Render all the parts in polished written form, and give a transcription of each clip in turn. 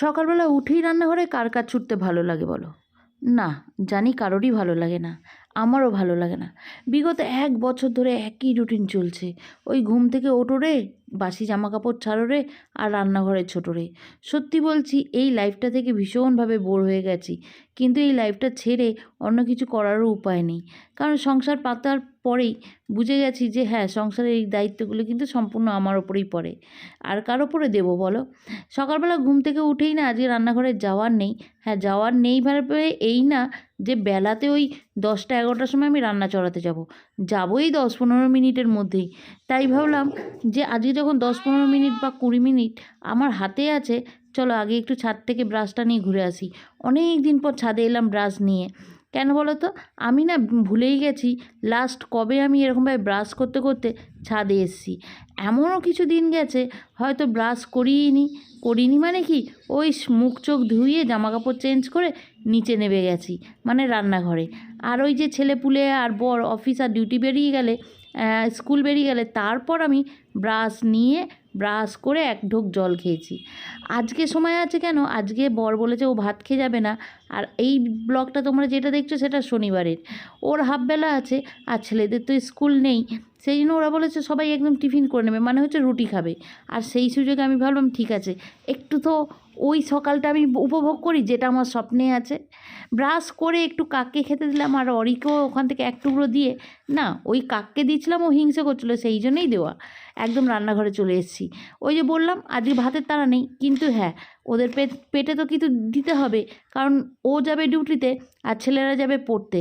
সকালবেলা উঠেই রান্নাঘরে কার কাজ ছুটতে ভালো লাগে বলো? না, জানি কারোরই ভালো লাগে না। আমারও ভালো লাগে না। বিগত ১ বছর ধরে একই রুটিন চলছে। ওই ঘুম থেকে ওঠো রে, বাসি জামাকাপড় ছাড়ো রে, আর রান্নাঘরে ছোটো রে। সত্যি বলছি, এই লাইফটা থেকে ভীষণভাবে বোর হয়ে গেছি। কিন্তু এই লাইফটা ছেড়ে অন্য কিছু করারও উপায় নেই। কারণ সংসার পাতার পরেই বুঝে গেছি যে হ্যাঁ, সংসারের এই দায়িত্বগুলো কিন্তু সম্পূর্ণ আমার ওপরেই পড়ে। আর কার ওপরে দেবো বলো? সকালবেলা ঘুম থেকে উঠেই না আজকে রান্নাঘরে যাওয়ার নেই। হ্যাঁ, যাওয়ার নেই ভেবে এই না যে বেলাতে ওই ১০টা-১১টার সময় আমি রান্না চড়াতে যাব। যাবোই ১০-১৫ মিনিটের মধ্যেই। তাই ভাবলাম যে আজকে যখন ১০-১৫ মিনিট বা ২০ মিনিট আমার হাতে আছে, চলো আগে একটু ছাদ থেকে ব্রাশটা নিয়ে ঘুরে আসি। অনেক দিন পর ছাদে এলাম ব্রাশ নিয়ে। কেন বলো তো? আমি না ভুলেই গেছি লাস্ট কবে আমি এরকমভাবে ব্রাশ করতে করতে ছাদে এসেছি। এমনও কিছু দিন গেছে হয়তো ব্রাশ করিনি মানে কি, ওই মুখ চোখ ধুয়ে জামাকাপড় চেঞ্জ করে নিচে নেমে গেছি, মানে রান্নাঘরে। আর ওই যে ছেলেপুলে আর বর অফিস আর ডিউটি বেরিয়ে গেলে, স্কুল বেরিয়ে গেলে তারপর আমি ব্রাশ করে এক ঢোক জল খেয়েছি। আজকে সময় আছে কেন? আজকে বর বলেছে ও ভাত খেয়ে যাবে না। আর এই ব্লগটা তোমরা যেটা দেখছো সেটা শনিবারের। ওর হাফবেলা আছে আর ছেলেদের তো স্কুল নেই। সেই জন্য ওরা বলেছে সবাই একদম টিফিন করে নেবে, মানে হচ্ছে রুটি খাবে। আর সেই সুযোগে আমি ভাবলাম ঠিক আছে, একটু তো ওই সকালটা আমি উপভোগ করি যেটা আমার স্বপ্নে আছে। ব্রাশ করে একটু কাককে খেতে দিলাম, আর অরিকেও ওখান থেকে এক টুকরো দিয়ে, না ওই কাককে দিয়েছিলাম, ও হিংসে করছিলো সেই জন্যই দেওয়া। একদম রান্নাঘরে চলে এসেছি। ওই যে বললাম আজকে ভাতের তাড়া নেই, কিন্তু হ্যাঁ, ওদের পেটে তো কিছু দিতে হবে। কারণ ও যাবে ডিউটিতে আর ছেলেরা যাবে পড়তে।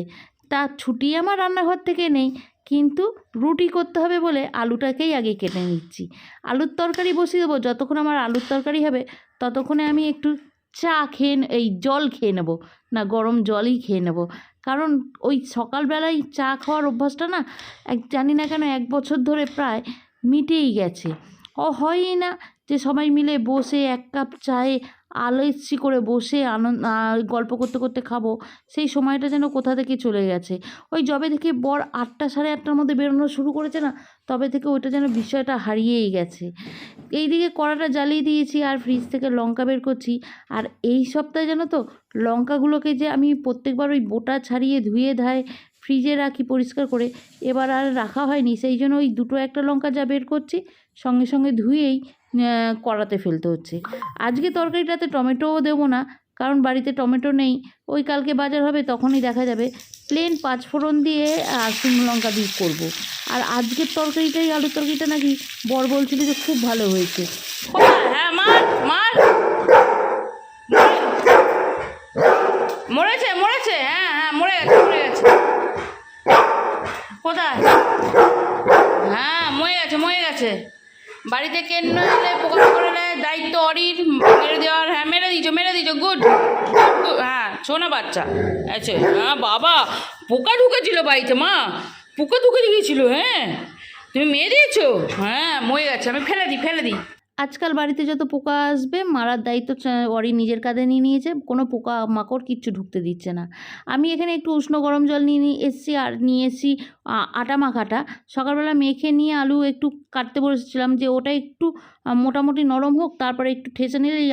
তা ছুটি আমার রান্নাঘর থেকে নেই, কিন্তু রুটি করতে হবে বলে আলুটাকেই আগে কেটে নিচ্ছি। আলুর তরকারি বসিয়ে দেবো। যতক্ষণ আমার আলুর তরকারি হবে ততক্ষণে আমি একটু জল খেয়ে নেব, না গরম জলই খেয়ে নেব। কারণ ওই সকালবেলায় চা খাওয়ার অভ্যাসটা না জানি না কেন ১ বছর ধরে প্রায় মিটেই গেছে। হয়ই না যে সবাই মিলে বসে ১ কাপ চায়ে আলস্যি করে বসে গল্প করতে করতে খাবো। সেই সময়টা যেন কোথা থেকে চলে গেছে। ওই যবে থেকে বর ৮টা ৮:৩০ মধ্যে বেরোনো শুরু করেছে না, তবে থেকে ওইটা যেন বিষয়টা হারিয়েই গেছে। এইদিকে কড়াটা জ্বালিয়ে দিয়েছি আর ফ্রিজ থেকে লঙ্কা বের করছি। আর এই সপ্তাহে জানো তো, লঙ্কাগুলোকে যে আমি প্রত্যেকবার ওই বোটা ছাড়িয়ে ধুয়ে ধায় ফ্রিজে রাখি পরিষ্কার করে, এবার আর রাখা হয়নি। সেই জন্য ওই দুটো একটা লঙ্কা যা বের করছি সঙ্গে সঙ্গে ধুয়েই কড়াতে ফেলতে হচ্ছে। আজকে তরকারিটাতে টমেটোও দেবো না, কারণ বাড়িতে টমেটো নেই। ওই কালকে বাজার হবে তখনই দেখা যাবে। প্লেন ৫ ফোড়ন দিয়ে আর শুকনো লঙ্কা দিয়ে করবো। আর আজকের তরকারিটাই, আলুর তরকারিটা নাকি বর বলছিল যে খুব ভালো হয়েছে। হ্যাঁ, মার মার মরেছে মরেছে, হ্যাঁ হ্যাঁ মরে গেছে। কোথায়? হ্যাঁ মরে গেছে। বাড়িতে কেন এলে পোকা করে দায়িত্ব অরির মেরে দেওয়ার। হ্যাঁ মেরে দিয়েছো গুড। হ্যাঁ শোনা বাচ্চা আছে। হ্যাঁ বাবা, পোকা ঢুকেছিল বাড়িতে, মা পোকা ঢুকে গিয়েছিল। হ্যাঁ তুমি মেরে দিয়েছো। হ্যাঁ মরে গেছে, আমি ফেলে দিই। আজকাল বাড়িতে যত পোকা আসবে মারার দায়িত্ব অরি নিজের কাঁধে নিয়ে নিয়েছে। কোনো পোকা মাকড় কিচ্ছু ঢুকতে দিচ্ছে না। আমি এখানে একটু উষ্ণ গরম জল নিয়ে এসেছি, আর নিয়ে এসেছি আটা মাখাটা। সকালবেলা মেখে নিয়ে আলু একটু কাটতে বসেছিলাম যে ওটা একটু মোটামুটি নরম হোক, তারপরে একটু ঠেসে নিলেই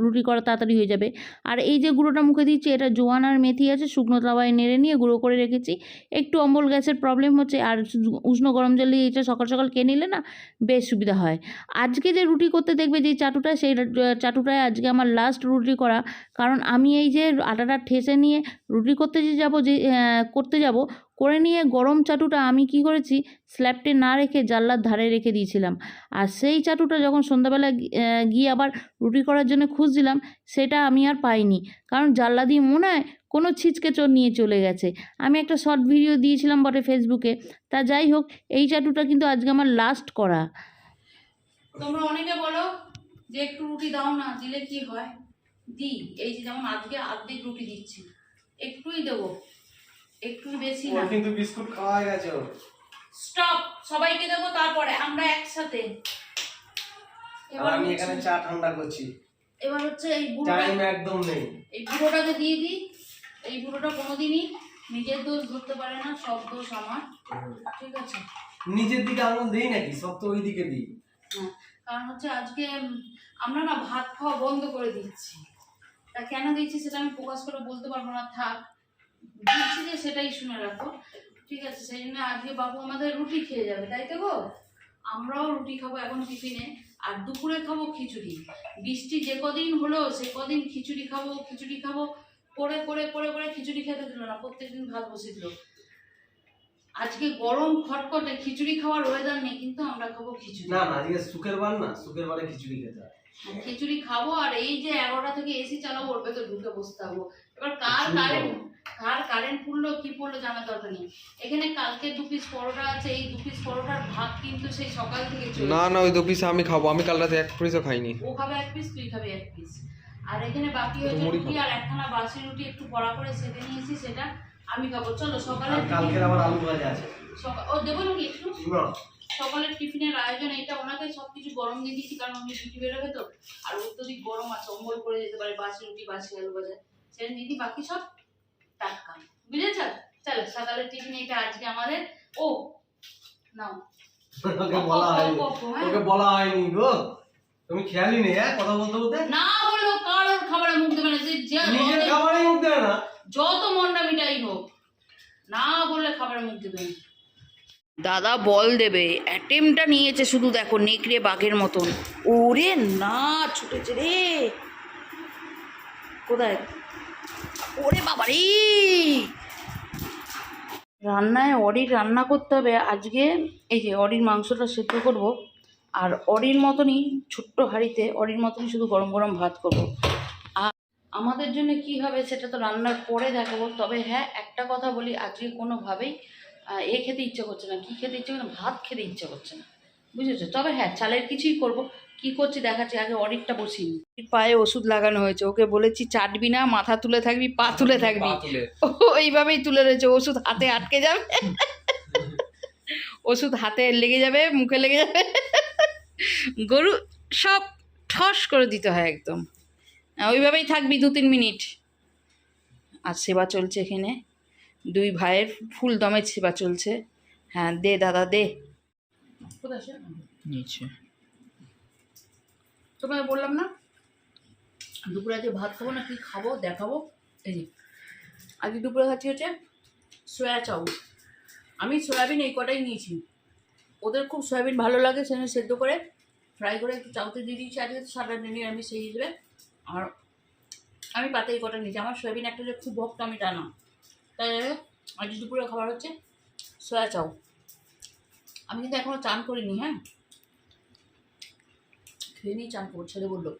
রুটি করা তাড়াতাড়ি হয়ে যাবে। আর এই যে গুঁড়োটা মুখে দিচ্ছি, এটা জোয়ান আর মেথি আছে, শুকনো তাওয়ায় নেড়ে নিয়ে গুঁড়ো করে রেখেছি। একটু অম্বল গ্যাসের প্রবলেম হচ্ছে, আর উষ্ণ গরম জল দিয়ে এটা সকাল সকাল খেয়ে নিলে না বেশ সুবিধা হয়। আজকে যে রুটি করতে দেখবে যে চাটুটা, সেই চাটুটায় আজকে আমার লাস্ট রুটি করা। কারণ আমি এই যে আটাটা ঠেসে নিয়ে রুটি করতে যাব করে নিয়ে গরম চাটুটা আমি কি করেছি, স্ল্যাবটে না রেখে জানলার ধারে রেখে দিয়েছিলাম। আর সেই চাটুটা যখন সন্ধ্যাবেলা গিয়ে আবার রুটি করার জন্য খুঁজছিলাম, সেটা আমি আর পাইনি। কারণ জানলা দিয়ে মনে হয় কোনো ছিচকে চোর নিয়ে চলে গেছে। আমি একটা শর্ট ভিডিও দিয়েছিলাম বটে ফেসবুকে। তা যাই হোক, এই চাটুটা কিন্তু আজকে আমার লাস্ট করা। তোমরা অনেকে বলো যে একটু রুটি দাও না, দিলে কি হয়? দিই। এই যে যেমন আজকে অর্ধেক রুটি দিচ্ছি, একটুই দেবো, একটু বেশি না। কিন্তু বিস্কুট খাওয়া হয়ে গেছে। স্টপ, সবাইকে দেবো তারপরে আমরা একসাথে। এবার আমি এখানে চা ঠান্ডা করছি। এবার হচ্ছে এই বুড়োটা, টাইম একদম নেই। এই বুড়োটাকে দিয়ে দিই। এই বুড়োটা কোনোদিনই নিজের দোষ ধরতে পারে না, সব দোষ আমার। ঠিক আছে, নিজের দিকে আঙুল দেই নাকি? সব তো ওই দিকে দিই। হ্যাঁ কারণ হচ্ছে আজকে আমরা না ভাত খাওয়া বন্ধ করে দিচ্ছি। তা কেন দিচ্ছি সেটা আমি প্রকাশ করে বলতে পারবো না, থাক, দিচ্ছি যে সেটাই শুনে রাখো, ঠিক আছে? সেই জন্য আজকে বাবু আমাদের রুটি খেয়ে যাবে, তাই তো গো? আমরাও রুটি খাবো এখন টিফিনে, আর দুপুরে খাবো খিচুড়ি। বৃষ্টি যে কদিন হলো সে কদিন খিচুড়ি খাবো খিচুড়ি খাবো করে করে করে করে খিচুড়ি খেতে দিল না, প্রত্যেকদিন ভাত বসিয়ে দিল। আজকে গরম খটখটে খিচুড়ি খাওয়ার ওয়েদার নেই, কিন্তু আমরা খাবো খিচুড়ি। না না, আজকে শুকের বার না, শুকের বারে খিচুড়ি খেতে হয়। খিচুড়ি খাবো, আর এই যে 11টা থেকে এসি চালাবো, ওর ভেতর ঢুকে বসতে থাকবো। এবার কার কারেন্ট পড়লো কি পড়লো জানার দরকার নেই। এখানে কালকে 2 পিস পরোটা আছে, এই 2 পিস পরোটার ভাত কিন্তু সেই সকাল থেকে চলে। না না, ওই 2 পিস আমি খাবো, আমি কাল রাতে 1 পিসও খাইনি। ও খাবে 1 পিস, তুই খাবি 1 পিস। আর এখানে বাকি হয়েছে রুটি, আর একখানা বাসি রুটি একটু কড়া করে সেঁকে নিয়েছি, সেটা আমি খাবো। চলো সকালে আর কালকে আবার আলু ভাজা আছে। ও দেবো নাকি একটু? না, সকালের টিফিনের আয়োজন এটা, ওনাকে সবকিছু গরম দিয়ে দিচ্ছি, কারণ উনি ডিউটি বেরোবে তো, আর অত্যধিক গরম আছে, অম্বল করে যেতে পারে, বাসি রুটি বাসি আলু ভাজা সেটা দিদি, বাকি সব টাটকা, বুঝেছ? চলো সকালের টিফিন এটা আজকে আমাদের। ও নাও, ওকে বলা হয়নি, ওকে বলা হয়নি গো, তুমি খেয়ালই নেই। কথা বলতে বলতে না বলো কারোর খাবারে মুখ দেবে না, নিজের খাবারই মুখ দেবে না। যত মনটা মিটাই হোক, না বললে খাবারে মুখ দেবে না। দাদা বল দেবে, অ্যাটেম্পটা নিয়েছে শুধু দেখো, নেকড়ে বাঘের মতন। ওরে না, ছুটেছে রে, কোথায়? ওরে বাবা রে, রান্নায় অরির রান্না করতে হবে আজকে। এই যে অরির মাংসটা সেদ্ধ করব, আর অরির মতনই ছোট্ট হাঁড়িতে অরির মতনই শুধু গরম গরম ভাত করব। আর আমাদের জন্য কি হবে সেটা তো রান্নার পরে দেখাবো। তবে হ্যাঁ, একটা কথা বলি, আজকে কোনোভাবেই খেতে ইচ্ছে করছে না। কি খেতে ইচ্ছে করছে না? ভাত খেতে ইচ্ছে করছে না, বুঝেছো? তবে হ্যাঁ, চালের কিছুই করব। কি করছি দেখাচ্ছি, আগে অরিকটা বসিনি। পায়ে ওষুধ লাগানো হয়েছে, ওকে বলেছি চাটবি না, মাথা তুলে থাকবি, পা তুলে থাকবি। ও এইভাবেই তুলে রয়েছে, ওষুধ হাতে আটকে যাবে, ওষুধ হাতে লেগে যাবে, মুখে লেগে যাবে। গরু সব ঠস করে দিতে হয় একদম। ওইভাবেই থাকবি 2-3 মিনিট। আর সেবা চলছে এখানে, 2 ভাইয়ের ফুল দমের সেবা চলছে। হ্যাঁ দে দাদা দে। কোথায় সে? নিচে। তোমায় বললাম না দুপুরে আজকে ভাত খাবো না, কি খাবো দেখাবো। এই যে আজকে দুপুরে খাচ্ছি হচ্ছে সয়া চাউ। আমি সয়াবিন এই কটাই নিয়েছি, ওদের খুব সয়াবিন ভালো লাগে, সেজন্য সেদ্ধ করে ফ্রাই করে একটু চাউতে দিয়ে দিয়েছি। আজকে তো সাটার নিরামিষ সেই হিসেবে, আর আমি পাতে এই কটা নিয়েছি। আমার সয়াবিন একটা যে খুব ভক্ত আমি তা না। তাই আজকে দুপুরে খাবার হচ্ছে সয়া চাউ। আমি কিন্তু এখনও চান করিনি। হ্যাঁ, খেয়ে নিয়ে চান করবো। ছেলে বললো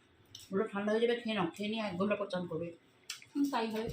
ঠান্ডা হয়ে যাবে, খেয়ে নাও, খেয়ে নিয়ে 1 ঘন্টা পর চান করবে। তাই হয়।